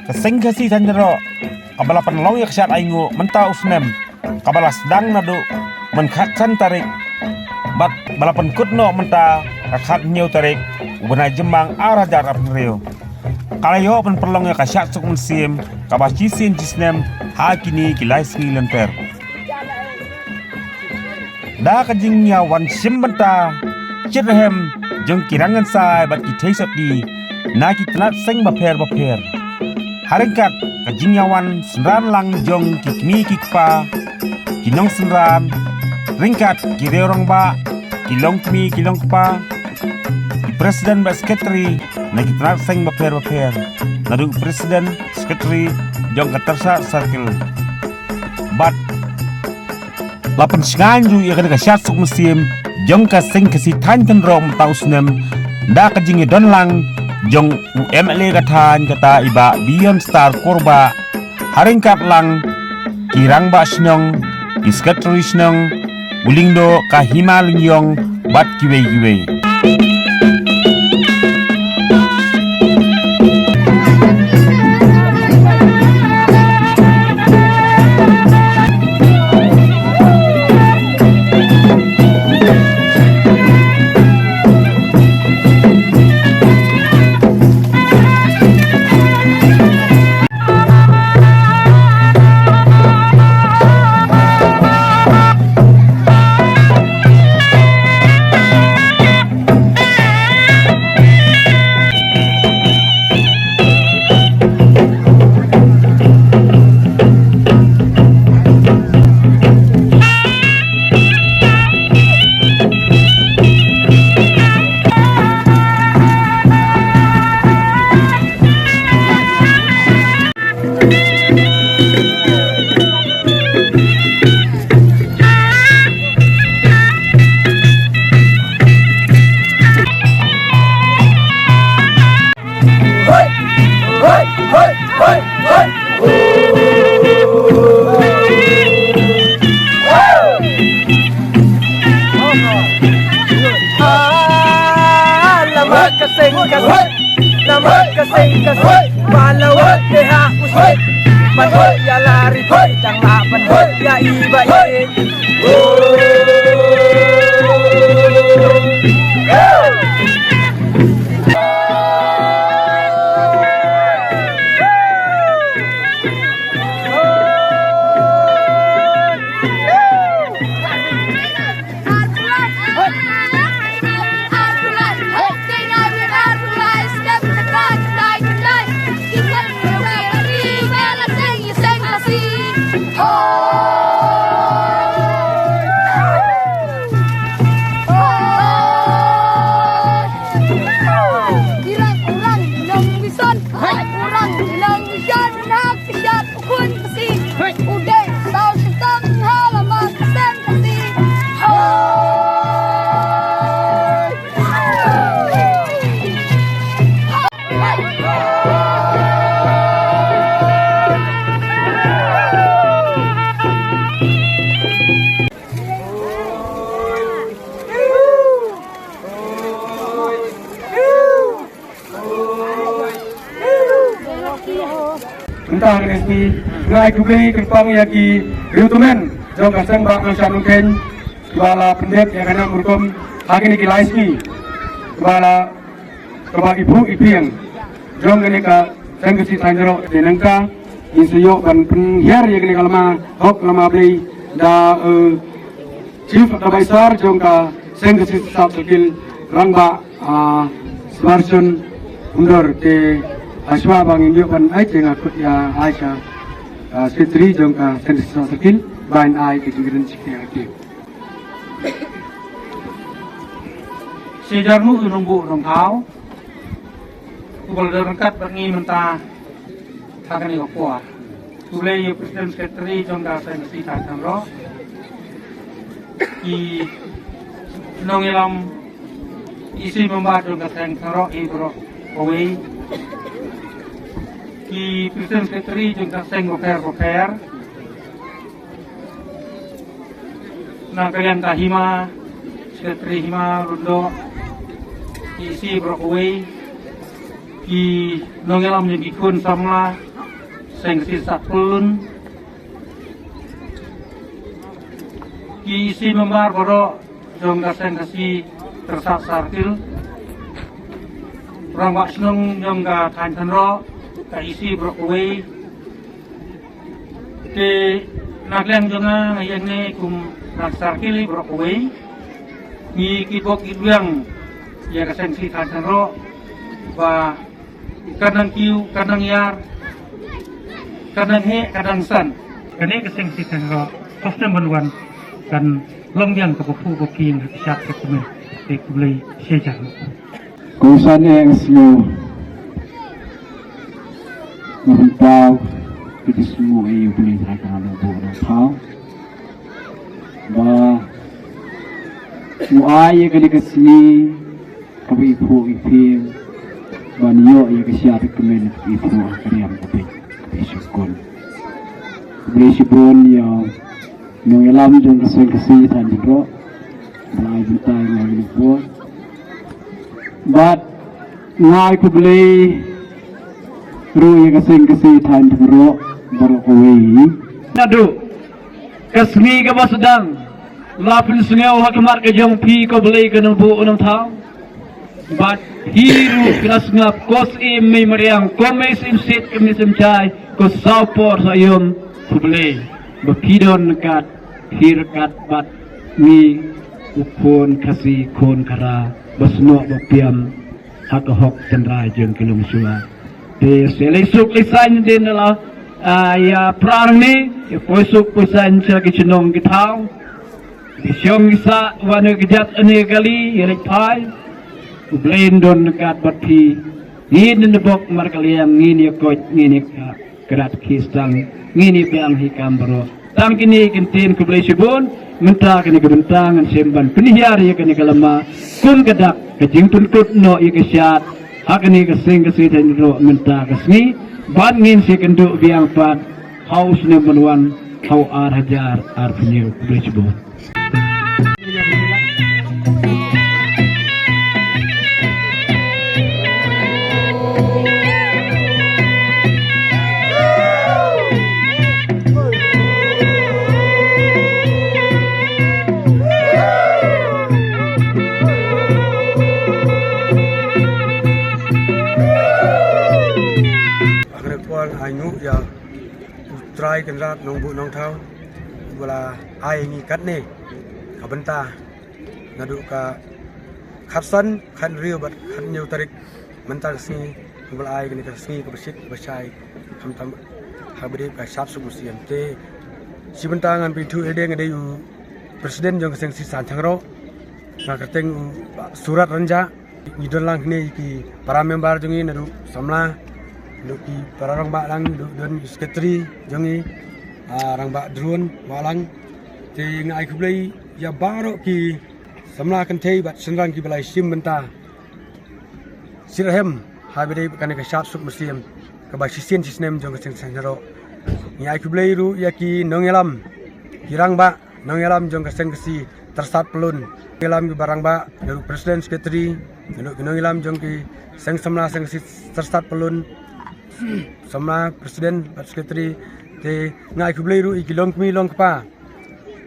Keseng kasi tanjero kabala panlong ya kesyat aingu menta usnem kabala sedang nadu menkaksan tarik bat balapan kutno menta kakak nyau tarik ubena jembang arah jarak rio kalayo pen perlong ya kesyat suk mensim kabaci sin jisnem hakini kilai sembilan per da kajingnya wan sim menta cirhem jeng kirangan sai bat kitei di naki tenat seng baper Haringkat kajingyawan senran lang jong kikmi kikpa kinong senran ringkat kiri orang ba kilong kmi kilong kpa di presiden ba sekretari na kitrat seng baper nadu presiden sekretari jong katersa circle bat lapan singanju ya kada kasyat suk musim jong ka seng kasi tan rom tausnem da kajingnya don lang jong UMLA katan kata iba Beyond Star korba haringkat lang kirang ba snong iskatri snong ulingdo kahima lingyong bat kiwe kasing malawat deha usik manhoy ya lari hoy dang laban hoy ya iba tentang resmi ngai kubi kempang yaki riutumen jong kaseng bang angsanungken kepala pendek yang kena merukum hari ini kilaismi kepala ibu yang jong ini ka sengkesi tanjero denengka insuyok dan penhiar yang kena kalama hok lama beli da chief advisor jong ka sengkesi sab sekil rangba sebarsun undur ke aswa bang inyo kan ai tengah kut ya Aisyah sekretari jong ka sengkesi sekil bain ai ke tinggiran sikit aktif sejarmu nunggu rongkau kubal derengkat bengi mentah takkan iyo kuah tulai presiden sekretari jong ka sengkesi tanjero i nongilam isi membantu kaseng karo ibro kowe ki presiden sekretari jeng kaseng goker na kalian kahima sekretari hima rundo isi bro kowe ki nongelam nyegikun sama sengsi sapun ki isi membar boro jong sengsi tersat sarkil orang wak senung jong ga tan tanro ka isi brokwe te nagleng jonga ngayen ne kum nak sarkil brokwe ni kibok idwang ya ka sengsi tan tanro và kadang kiu kadang yar kadang he kadang san kene ke sing si tangro kostem banwan kan longyang ke pu ko king syak ke kumen te kulei sejang kusan yang selu menempau kita semua yang boleh rakan orang tahu bah muai yang kena kesini kami ibu ipim banyo yang kesiat kemen ibu akriam tapi syukur beli sibun yang mengelam jeng kesih dan juga mulai bentai mengalami pun but ngai ku beli ru yang kesih dan juga baru kawai Nadu kasmi ke sedang lapin sungai wah kemar ke jong pi ko beli ke nembu unam tau but hiru kelas ngap kos mai meriang komes imsit kemis imcai ko sapor sayum beli bakidon kat hirkat bat mi ukon kasih kon kara basno bapiam hak hok cendra jeng kelum sua de selesuk lisan din la ya prarni poisuk poisan cagi cenong kitau disyong isa wana gejat ane kali yelik pai blendon kat bati ngin nebok markaliang ngin yakot ngin kerat kistang ngin biang hikam bro tang kini kintin ku blai sibun menta kini gebentangan semban penihar ya kini kalama kun kedak kejing tuntut no ikasyat hakani kesing kesiden ro menta kesni ban ngin si kenduk biang pat haus ne menuan hau ar hajar ar penyu ku blai sibun Ainu ya try kenrat nong bu nong thau wala ai ngi kat ne kabenta nadu ka khatsan khan riu bat khan nyu tarik mental si wala ai ni ka si ka besit basai tham tham habri ka sap su musiam te sibenta ngan pintu ede ngade yu presiden jong seng si san thangro na kateng surat ranja ngidon lang ne ki para member jongi nadu samla Luki para orang bak lang don sekretari jongi orang bak drone walang ti ngai kublai ya baro ki samla kan thei bat senrang ki balai sim benta sirhem habire kan ka shat suk muslim ka ba sisen sisnem jong seng sanjaro ngai kublai ru ya ki nongelam kirang ba nongelam jong ka seng si tersat pelun ngelam ki barang ba dari presiden sekretari nongelam jong ki seng samla seng si tersat pelun sama presiden bat sekretari te ngai ku blai ru iki long mi long pa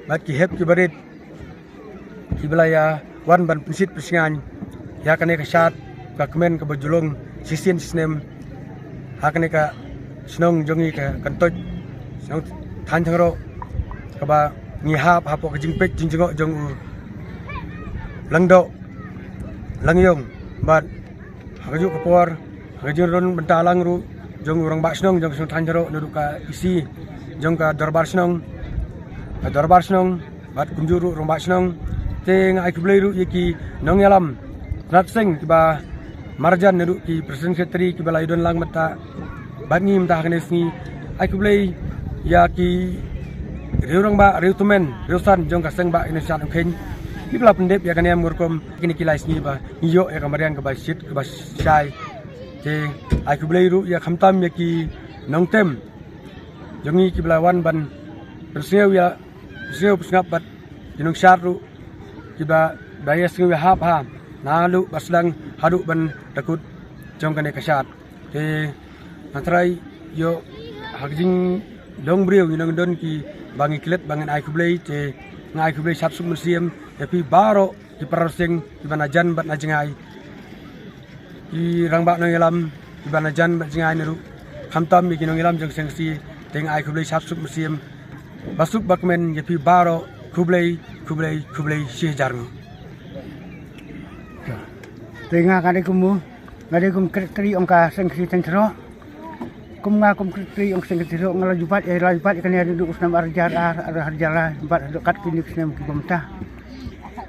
bat ki hep ki barit ki belaya wan ban prinsip persingan ya kane ka shat ka kemen ka bajulong sisien sistem ha kane ka snong jongi ka kantoj snong than thangro ka ba ngi hap hapo ka jingpek jingjingo jong u langdo langyong bat haju ka por haju ron bentalang ru jong orang bak senong jong sung thanjaro nuruk ka isi jong ka darbar senong bat kunjuru orang bak senong te ngai ku blai ru yeki nong yalam rat sing tiba marjan nuruk ki presiden sekretari ki balai don lang mata bat ngi mta kane sni ai ku blai ya ki reurang ba reutumen reusan jong ka seng ba ini sat ken ki bla pendep ya kane murkom kini kilai sni ba iyo ya kamarian ka ba sit ka ba sai te ai ku blai ru ya khamtam ya ki nongtem jongi ki blawan ban perseu ya perseu pusngap bat jinung syaru ki ba daya sing ya hap ha nalu baslang hadu ban takut jong kane kasat te natrai yo hakjing dong brio ni nang don ki bangi klet bangen ai kublei te ngai kublei sat sum museum tapi baro ki parasing ki banajan bat na jingai ki rangba nang elam ki banajan bat jingai neru khamtam mi ki nang elam jang sengsi teng ai kublei sat sum museum basuk bakmen yapi baro kublei si jarngu tengah kade kumu ngade kum kri ongka sengsi tentro kum nga kum kri ong sengsi tentro ngala jupat kan ya duduk usnam arjala empat dekat kini usnam ki pemta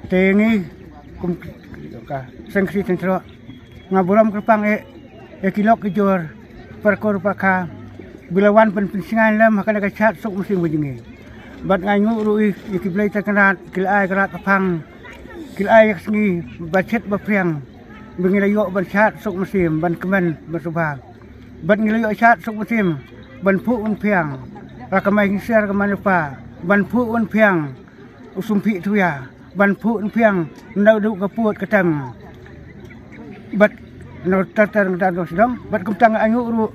tengi kum ongka sengsi tentro ngaburam kerpang kilok kejor perkor paka bilawan pensingan lam akan ada chat sok musim begini bat ngangu rui ikiblai terkenat kilai kerat kapang kilai yakni bacet bapriang bengilayo ban chat sok musim ban kemen bersubah ban ngilayo chat sok musim ban pu un piang rakamai ngisar kemanupa ban pu un piang usumpi tu ya ban pu un piang ndau du kaput ketam bat no tatar ndang sedang bat kumtang angu ru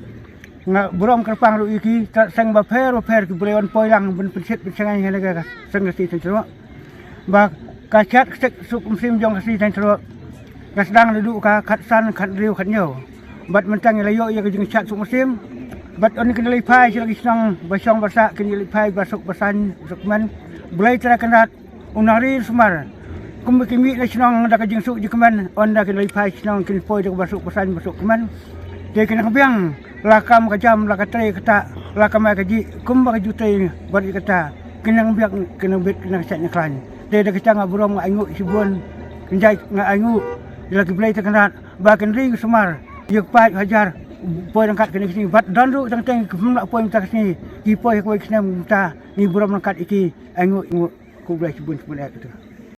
nga buram kerpang lu iki sang ba per ki bulewan poilang ben pensit pensangai halaga sang si tentro ba kacat sek suk musim jong si tentro kasdang duduk ka khatsan khat riu khat nyo bat mentang layo ya ke jeng chat suk musim bat on kena lipai lagi senang basong basa kena lipai basuk basan sukman bulai tera kenat unari sumar kum kimi la senang da ke jeng suk jikeman on da kena lipai senang kena poi da basuk basan basuk keman dia kena kebiang lakam kajam lakatay kata lakam kaji kumba kajutay buat kata kenang biak kenang bit kenang set neklan dia dah kecang buram ngangu sibun kenjai ngangu lagi belai terkenat bakan ring semar yuk pai hajar poi angkat kena sini bat dandu tang nak poi minta sini ki poi koi kena minta ni buram angkat iki angu ku belai sibun itu